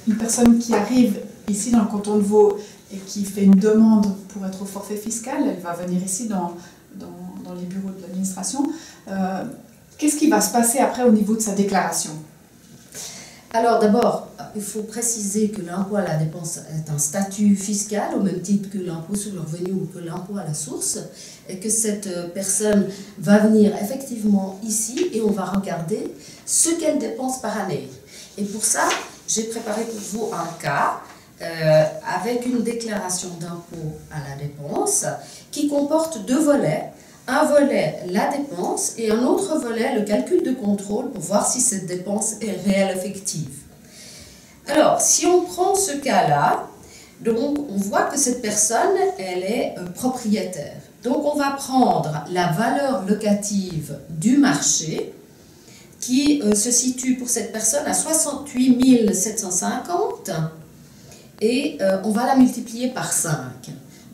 Une personne qui arrive ici dans le canton de Vaud et qui fait une demande pour être au forfait fiscal, elle va venir ici dans les bureaux de l'administration. Qu'est-ce qui va se passer après au niveau de sa déclaration? Alors d'abord, il faut préciser que l'impôt à la dépense est un statut fiscal, au même titre que l'impôt sur le revenu ou que l'impôt à la source, et que cette personne va venir effectivement ici et on va regarder ce qu'elle dépense par année. Et pour ça, j'ai préparé pour vous un cas avec une déclaration d'impôt à la dépense qui comporte deux volets. Un volet, la dépense, et un autre volet, le calcul de contrôle pour voir si cette dépense est réelle, effective. Alors, si on prend ce cas-là, donc on voit que cette personne, elle est propriétaire. Donc on va prendre la valeur locative du marché qui se situe pour cette personne à 68 750 et on va la multiplier par 5.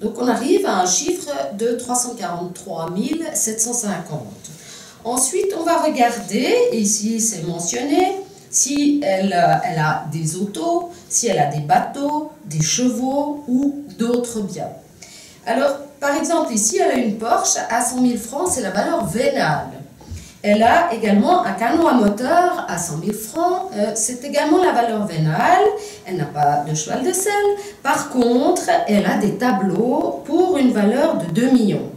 Donc on arrive à un chiffre de 343 750. Ensuite, on va regarder, ici c'est mentionné, si elle a des autos, si elle a des bateaux, des chevaux ou d'autres biens. Alors, par exemple, ici, elle a une Porsche à 100 000 francs, c'est la valeur vénale. Elle a également un canon à moteur à 100 000 francs, c'est également la valeur vénale. Elle n'a pas de cheval de selle. Par contre, elle a des tableaux pour une valeur de 2 millions.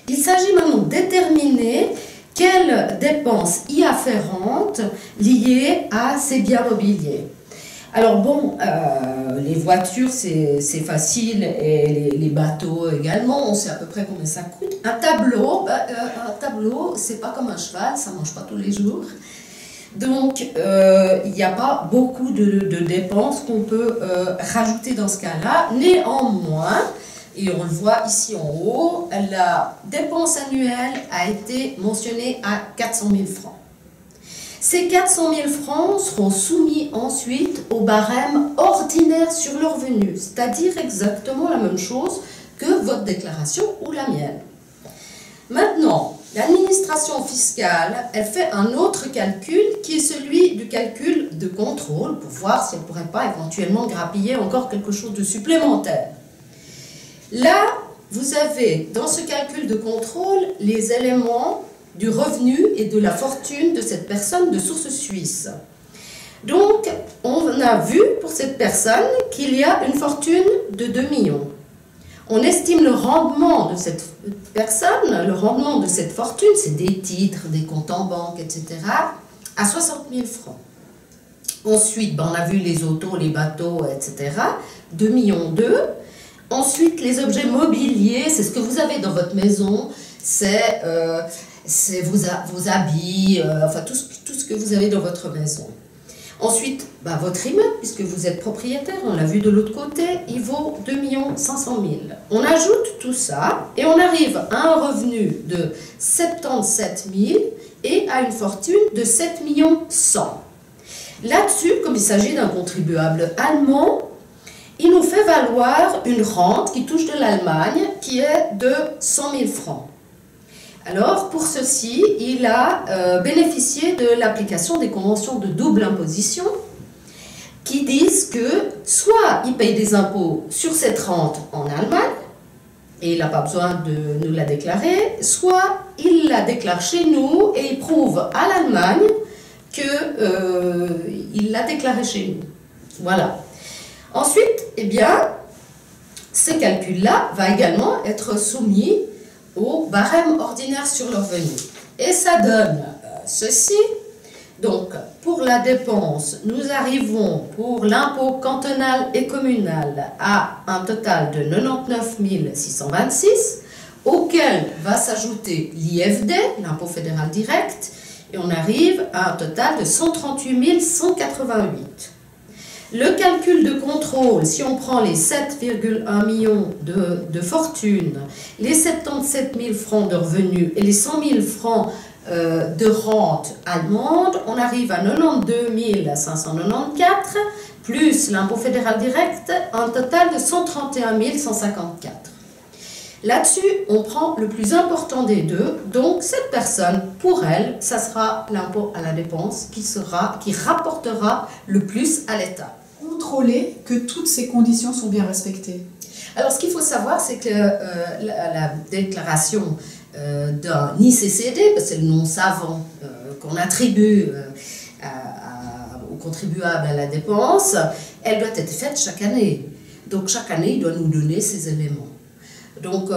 Il s'agit maintenant de déterminer quelles dépenses y afférentes liées à ces biens mobiliers. Alors bon, les voitures c'est facile et les bateaux également, on sait à peu près combien ça coûte. Un tableau c'est pas comme un cheval, ça mange pas tous les jours. Donc il n'y a pas beaucoup de dépenses qu'on peut rajouter dans ce cas-là. Néanmoins, et on le voit ici en haut, la dépense annuelle a été mentionnée à 400 000 francs. Ces 400 000 francs seront soumis ensuite au barème ordinaire sur le revenu, c'est-à-dire exactement la même chose que votre déclaration ou la mienne. Maintenant, l'administration fiscale, elle fait un autre calcul qui est celui du calcul de contrôle pour voir si elle ne pourrait pas éventuellement grappiller encore quelque chose de supplémentaire. Là, vous avez dans ce calcul de contrôle les éléments du revenu et de la fortune de cette personne de source suisse. Donc, on a vu pour cette personne qu'il y a une fortune de 2 millions. On estime le rendement de cette personne, le rendement de cette fortune, c'est des titres, des comptes en banque, etc., à 60 000 francs. Ensuite, on a vu les autos, les bateaux, etc., 2 millions 2. Ensuite, les objets mobiliers, c'est ce que vous avez dans votre maison, c'est vos habits, enfin tout ce que vous avez dans votre maison. Ensuite, votre immeuble, puisque vous êtes propriétaire, on l'a vu de l'autre côté, il vaut 2 500 000. On ajoute tout ça et on arrive à un revenu de 77 000 et à une fortune de 7 100 000. Là-dessus, comme il s'agit d'un contribuable allemand, il nous fait valoir une rente qui touche de l'Allemagne qui est de 100 000 francs. Alors, pour ceci, il a bénéficié de l'application des conventions de double imposition qui disent que soit il paye des impôts sur cette rente en Allemagne et il n'a pas besoin de nous la déclarer, soit il la déclare chez nous et il prouve à l'Allemagne qu'il l'a déclaré chez nous. Voilà. Ensuite, eh bien, ces calculs-là vont également être soumis au barème ordinaire sur le revenu. Et ça donne ceci. Donc, pour la dépense, nous arrivons pour l'impôt cantonal et communal à un total de 99 626, auquel va s'ajouter l'IFD, l'impôt fédéral direct, et on arrive à un total de 138 188. Le calcul de contrôle, si on prend les 7,1 millions de fortune, les 77 000 francs de revenus et les 100 000 francs de rente allemande, on arrive à 92 594, plus l'impôt fédéral direct, un total de 131 154. Là-dessus, on prend le plus important des deux, donc cette personne, pour elle, ça sera l'impôt à la dépense qui rapportera le plus à l'État. Contrôler que toutes ces conditions sont bien respectées. Alors, ce qu'il faut savoir, c'est que la déclaration d'un ICCD, c'est le nom savant qu'on attribue aux contribuables à la dépense, elle doit être faite chaque année. Donc, chaque année, il doit nous donner ces éléments. Donc,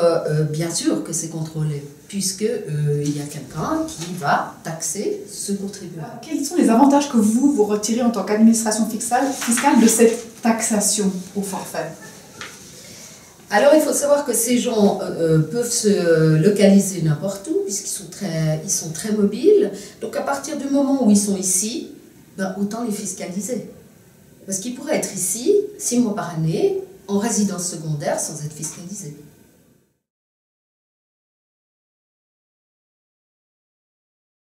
bien sûr que c'est contrôlé, puisqu'il y a quelqu'un qui va taxer ce contribuable. Quels sont les avantages que vous retirez en tant qu'administration fiscale de cette taxation au forfait? Alors, il faut savoir que ces gens peuvent se localiser n'importe où, puisqu'ils sont très mobiles. Donc, à partir du moment où ils sont ici, autant les fiscaliser. Parce qu'ils pourraient être ici 6 mois par année, en résidence secondaire, sans être fiscalisés.